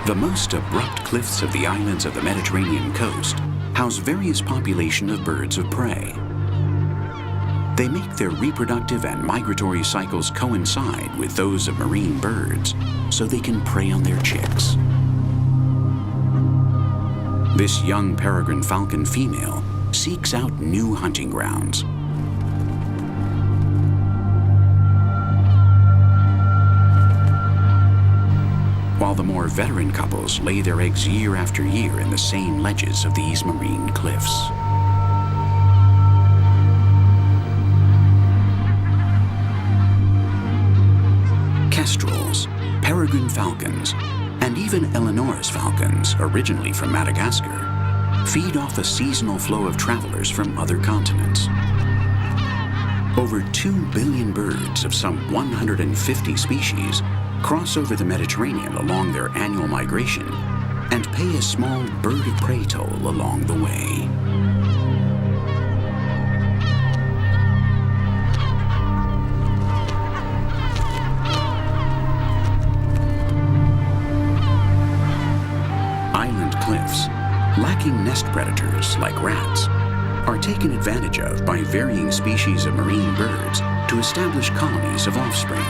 The most abrupt cliffs of the islands of the Mediterranean coast house various populations of birds of prey. They make their reproductive and migratory cycles coincide with those of marine birds so they can prey on their chicks. This young peregrine falcon female seeks out new hunting grounds. While the more veteran couples lay their eggs year after year in the same ledges of these marine cliffs. Kestrels, peregrine falcons, and even Eleonora's falcons, originally from Madagascar, feed off a seasonal flow of travelers from other continents. Over 2 billion birds of some 150 species cross over the Mediterranean along their annual migration and pay a small bird of prey toll along the way. Island cliffs, lacking nest predators like rats, are taken advantage of by varying species of marine birds to establish colonies of offspring.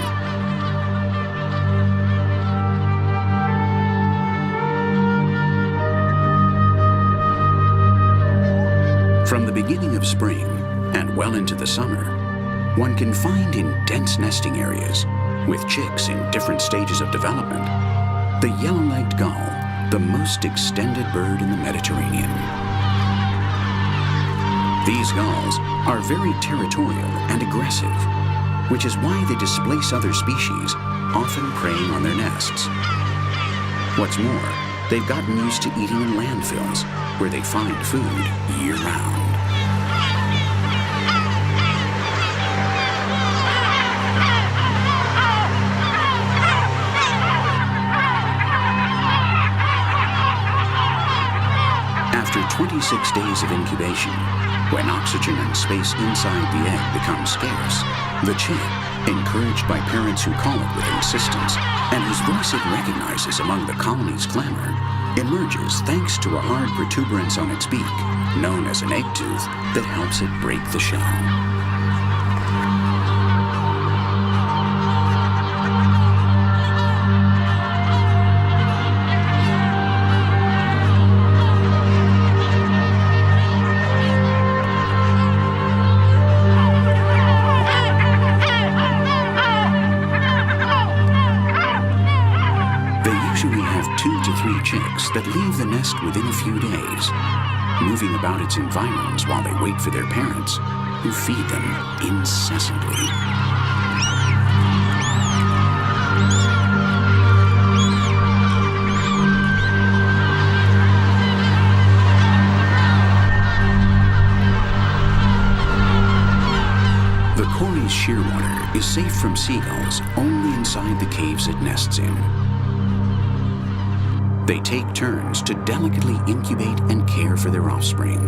From the beginning of spring and well into the summer, one can find in dense nesting areas, with chicks in different stages of development, the yellow-legged gull, the most extended bird in the Mediterranean. These gulls are very territorial and aggressive, which is why they displace other species, often preying on their nests. What's more, they've gotten used to eating in landfills, where they find food year-round. After 26 days of incubation, when oxygen and space inside the egg becomes scarce, the chick, encouraged by parents who call it with insistence and whose voice it recognizes among the colony's clamor, emerges thanks to a hard protuberance on its beak, known as an egg tooth, that helps it break the shell. Chicks that leave the nest within a few days, moving about its environs while they wait for their parents, who feed them incessantly. The Cory's shearwater is safe from seagulls only inside the caves it nests in. They take turns to delicately incubate and care for their offspring.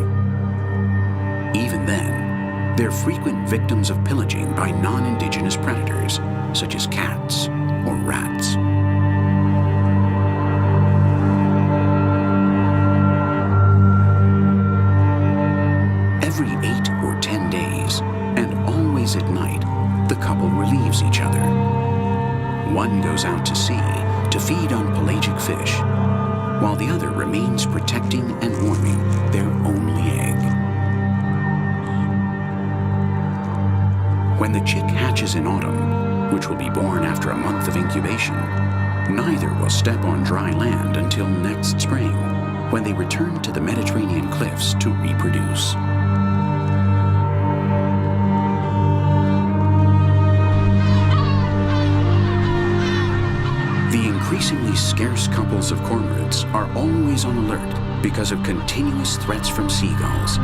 Even then, they're frequent victims of pillaging by non-indigenous predators, such as cats or rats. Every 8 or 10 days, and always at night, the couple relieves each other. One goes out to sea to feed on pelagic fish, while the other remains protecting and warming their only egg. When the chick hatches in autumn, which will be born after a month of incubation, neither will step on dry land until next spring, when they return to the Mediterranean cliffs to reproduce. Increasingly scarce couples of cormorants are always on alert because of continuous threats from seagulls,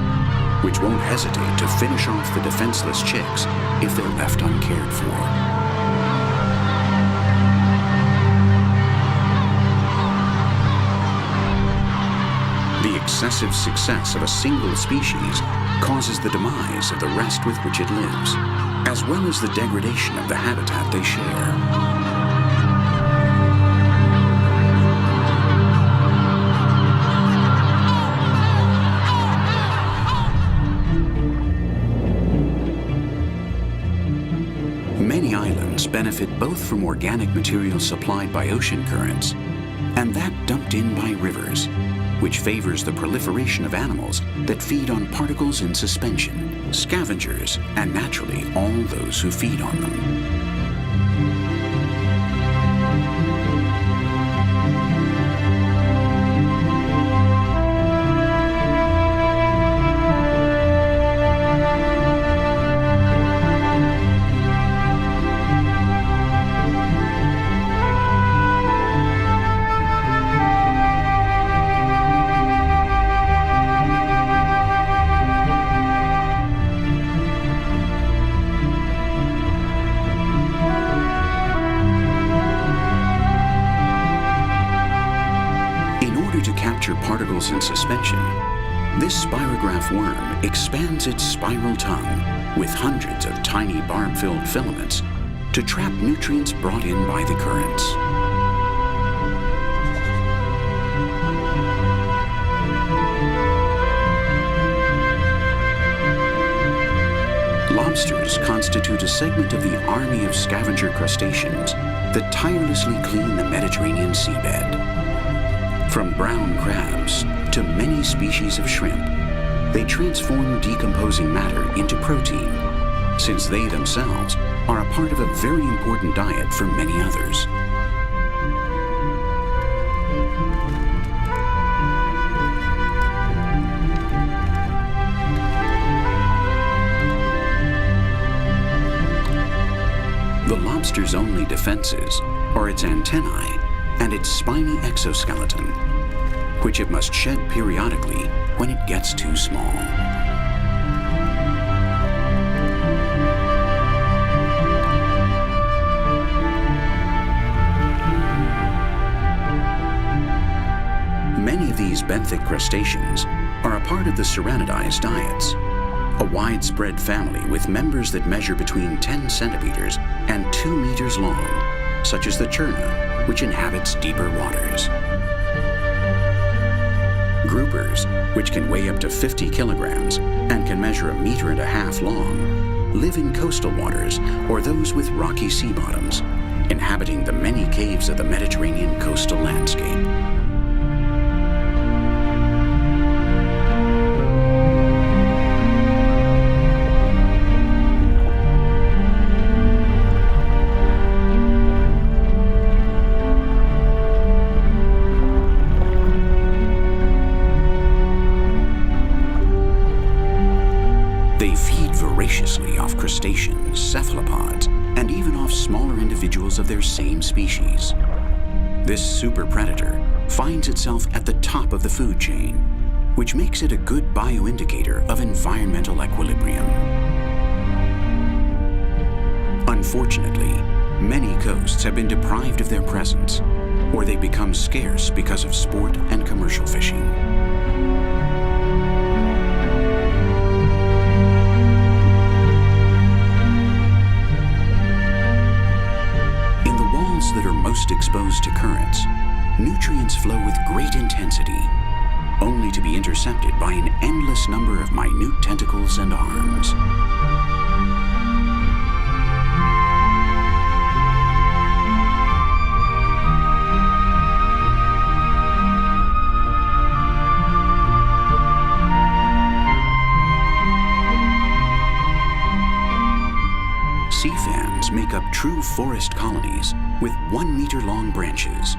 which won't hesitate to finish off the defenseless chicks if they're left uncared for. The excessive success of a single species causes the demise of the rest with which it lives, as well as the degradation of the habitat they share. benefit both from organic material supplied by ocean currents and that dumped in by rivers, which favors the proliferation of animals that feed on particles in suspension, scavengers, and naturally all those who feed on them. Particles in suspension, this spirograph worm expands its spiral tongue with hundreds of tiny barb-filled filaments to trap nutrients brought in by the currents. Lobsters constitute a segment of the army of scavenger crustaceans that tirelessly clean the Mediterranean seabed. From brown crabs to many species of shrimp, they transform decomposing matter into protein, since they themselves are a part of a very important diet for many others. The lobster's only defenses are its antennae and its spiny exoskeleton, which it must shed periodically when it gets too small. Many of these benthic crustaceans are a part of the Serranidized diets, a widespread family with members that measure between 10 centimeters and 2 meters long, such as the Cherna, which inhabits deeper waters. Groupers, which can weigh up to 50 kilograms and can measure 1.5 meters long, live in coastal waters or those with rocky sea bottoms, inhabiting the many caves of the Mediterranean coastal landscape. Off crustaceans, cephalopods, and even off smaller individuals of their same species. This super predator finds itself at the top of the food chain, which makes it a good bioindicator of environmental equilibrium. Unfortunately, many coasts have been deprived of their presence, or they become scarce because of sport and commercial fishing. That are most exposed to currents, nutrients flow with great intensity, only to be intercepted by an endless number of minute tentacles and arms. Sea fans make up true forest colonies with 1 meter long branches,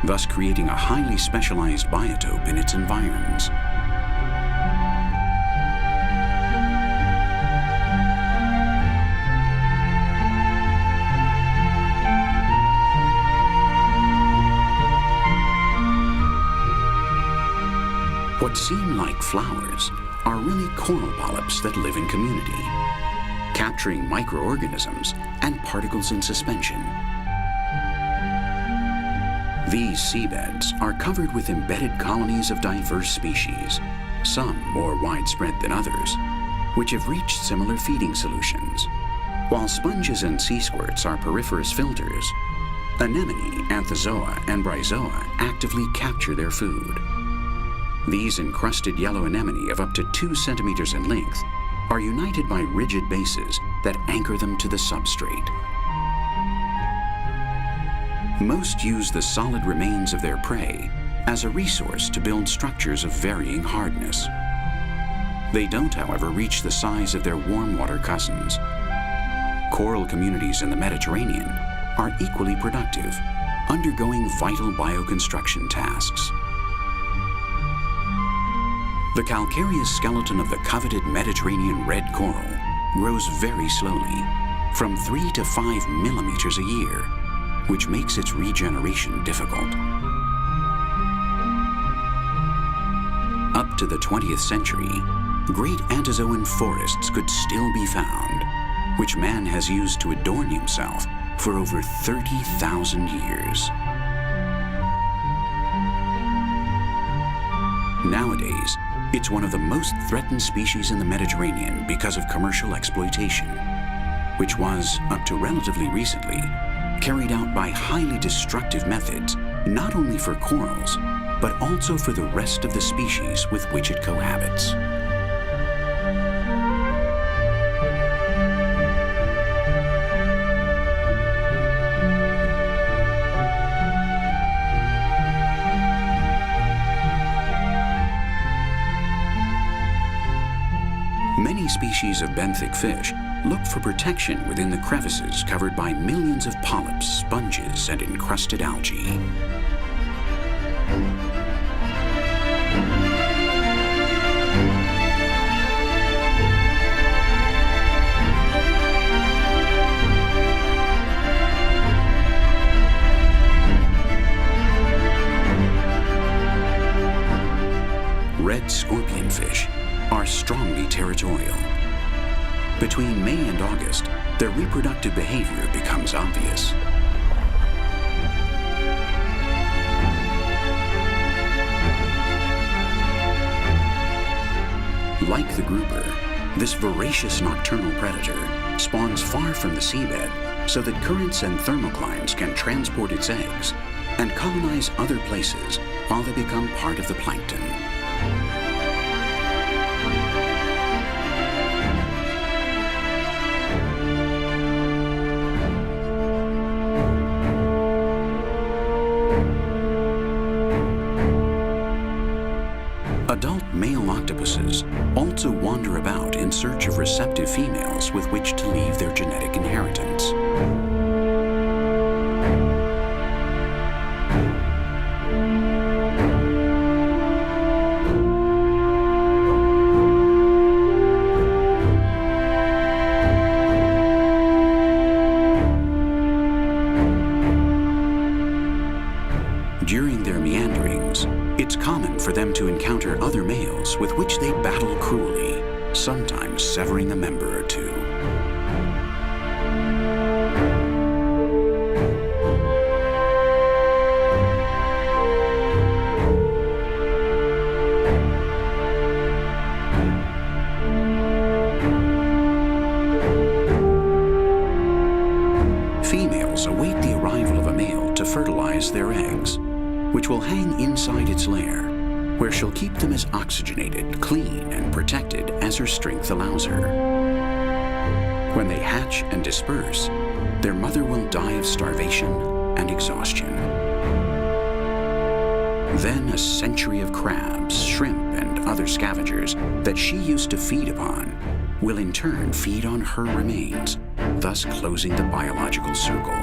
thus creating a highly specialized biotope in its environs. What seem like flowers are really coral polyps that live in community, capturing microorganisms and particles in suspension. These seabeds are covered with embedded colonies of diverse species, some more widespread than others, which have reached similar feeding solutions. While sponges and sea squirts are poriferous filters, anemone, anthozoa, and bryozoa actively capture their food. These encrusted yellow anemone of up to 2 centimeters in length are united by rigid bases that anchor them to the substrate. Most use the solid remains of their prey as a resource to build structures of varying hardness. They don't, however, reach the size of their warm water cousins. Coral communities in the Mediterranean are equally productive, undergoing vital bioconstruction tasks. The calcareous skeleton of the coveted Mediterranean red coral grows very slowly, from 3 to 5 millimeters a year, which makes its regeneration difficult. Up to the 20th century, great Antizoan forests could still be found, which man has used to adorn himself for over 30,000 years. Nowadays, it's one of the most threatened species in the Mediterranean because of commercial exploitation, which was, up to relatively recently, carried out by highly destructive methods, not only for corals, but also for the rest of the species with which it cohabits. Many species of benthic fish look for protection within the crevices covered by millions of polyps, sponges, and encrusted algae. Red scorpionfish are strongly territorial. Between May and August, their reproductive behavior becomes obvious. Like the grouper, this voracious nocturnal predator spawns far from the seabed so that currents and thermoclines can transport its eggs and colonize other places while they become part of the plankton. Adult male octopuses also wander about in search of receptive females with which to leave their genetic inheritance. During their meanderings, it's common for them to encounter other males with which they battle cruelly, sometimes severing a member or two. Females await the arrival of a male to fertilize their eggs, which will hang inside its lair, where she'll keep them as oxygenated, clean, and protected as her strength allows her. When they hatch and disperse, their mother will die of starvation and exhaustion. Then a century of crabs, shrimp, and other scavengers that she used to feed upon will in turn feed on her remains, thus closing the biological circle.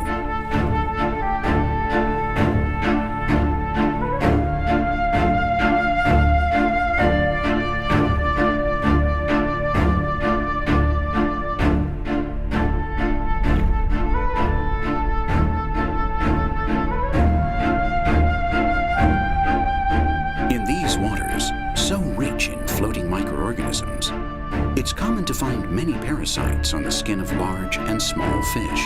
It's common to find many parasites on the skin of large and small fish.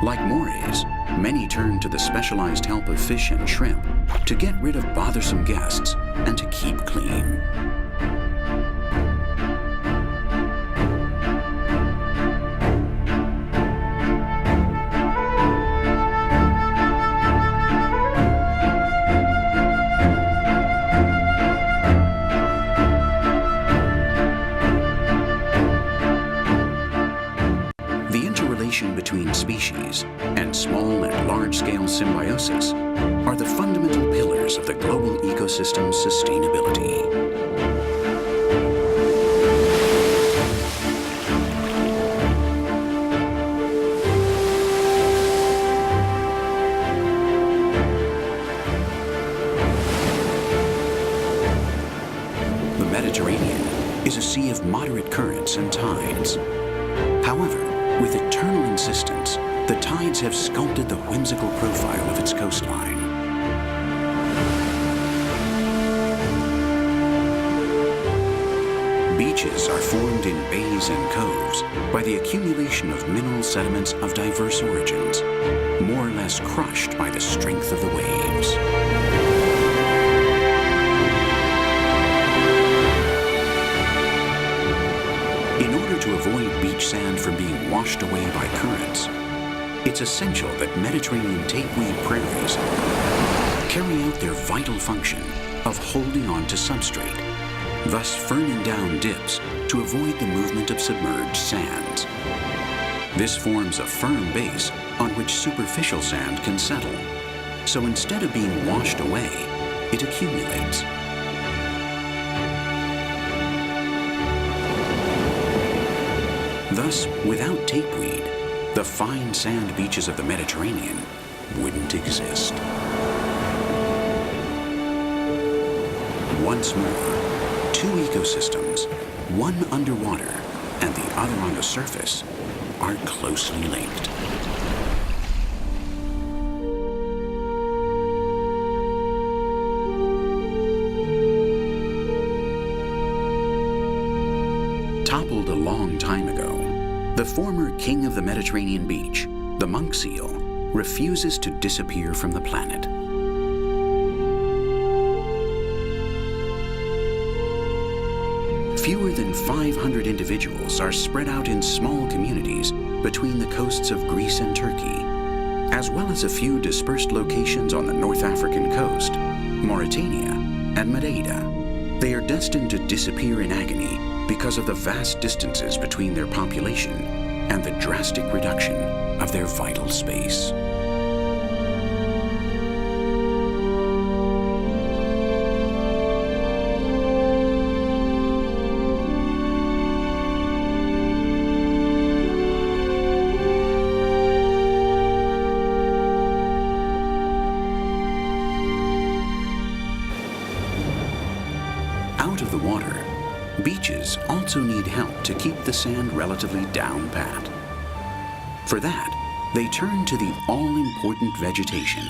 Like morays, many turn to the specialized help of fish and shrimp to get rid of bothersome guests and to keep clean. Between species and small and large symbiosis are the fundamental pillars of the global ecosystem's sustainability. The Mediterranean is a sea of moderate currents and tides. However, with eternal insistence, the tides have sculpted the whimsical profile of its coastline. Beaches are formed in bays and coves by the accumulation of mineral sediments of diverse origins, more or less crushed by the strength of the waves. In order to avoid beach sand from being washed away by currents, it's essential that Mediterranean tapeweed prairies carry out their vital function of holding on to substrate, thus firming down dips to avoid the movement of submerged sands. This forms a firm base on which superficial sand can settle, so instead of being washed away, it accumulates. Thus, without tapeweed, the fine sand beaches of the Mediterranean wouldn't exist. Once more, two ecosystems, one underwater and the other on the surface, are closely linked. Toppled a long time ago, the former king of the Mediterranean beach, the monk seal, refuses to disappear from the planet. Fewer than 500 individuals are spread out in small communities between the coasts of Greece and Turkey, as well as a few dispersed locations on the North African coast, Mauritania, and Madeira. They are destined to disappear in agony because of the vast distances between their population and the drastic reduction of their vital space. Out of the water, beaches also need help to keep the sand relatively down pat. For that, they turn to the all-important vegetation,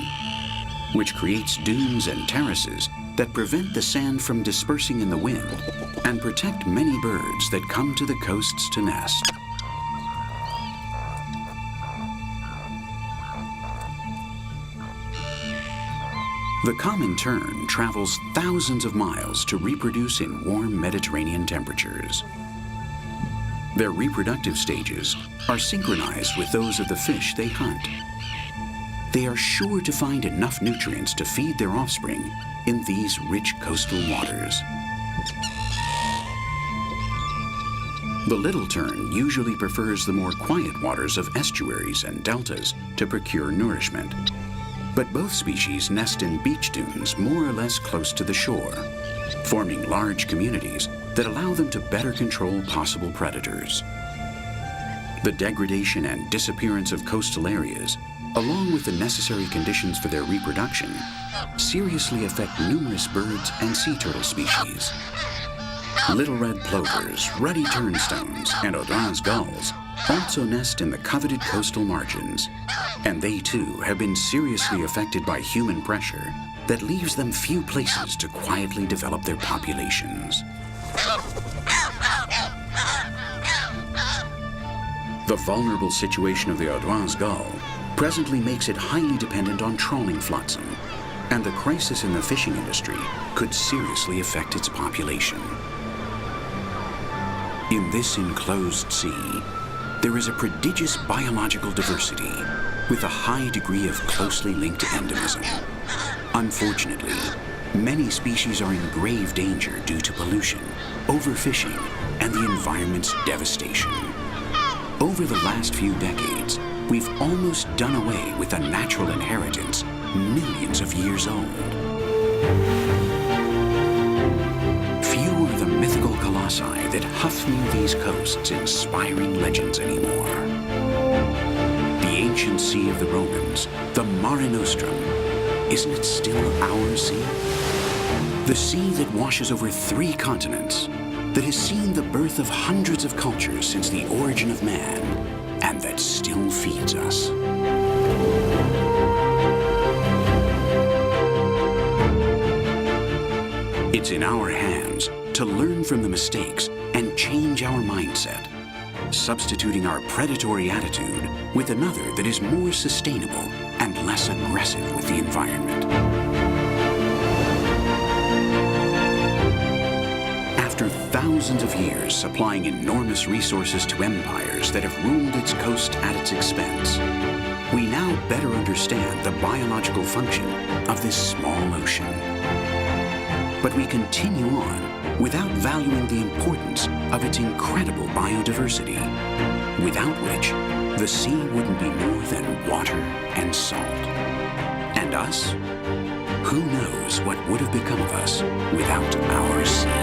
which creates dunes and terraces that prevent the sand from dispersing in the wind and protect many birds that come to the coasts to nest. The common tern travels thousands of miles to reproduce in warm Mediterranean temperatures. Their reproductive stages are synchronized with those of the fish they hunt. They are sure to find enough nutrients to feed their offspring in these rich coastal waters. The little tern usually prefers the more quiet waters of estuaries and deltas to procure nourishment. But both species nest in beach dunes more or less close to the shore, forming large communities that allow them to better control possible predators. The degradation and disappearance of coastal areas, along with the necessary conditions for their reproduction, seriously affect numerous birds and sea turtle species. Little red plovers, ruddy turnstones, and Audouin's gulls also nest in the coveted coastal margins, and they too have been seriously affected by human pressure that leaves them few places to quietly develop their populations. The vulnerable situation of the Audouin's gull presently makes it highly dependent on trawling flotsam, and the crisis in the fishing industry could seriously affect its population. In this enclosed sea, there is a prodigious biological diversity with a high degree of closely linked endemism. Unfortunately, many species are in grave danger due to pollution, overfishing, and the environment's devastation. Over the last few decades, we've almost done away with a natural inheritance millions of years old. Few are the mythical colossi that hufnew these coasts inspiring legends anymore. The ancient sea of the Romans, the Mare Nostrum, isn't it still our sea? The sea that washes over 3 continents, that has seen the birth of hundreds of cultures since the origin of man, and that still feeds us. It's in our hands to learn from the mistakes and change our mindset, substituting our predatory attitude with another that is more sustainable and less aggressive with the environment. After thousands of years supplying enormous resources to empires that have ruled its coast at its expense, we now better understand the biological function of this small ocean. But we continue on without valuing the importance of its incredible biodiversity, without which the sea wouldn't be more than water and salt. And us? Who knows what would have become of us without our sea?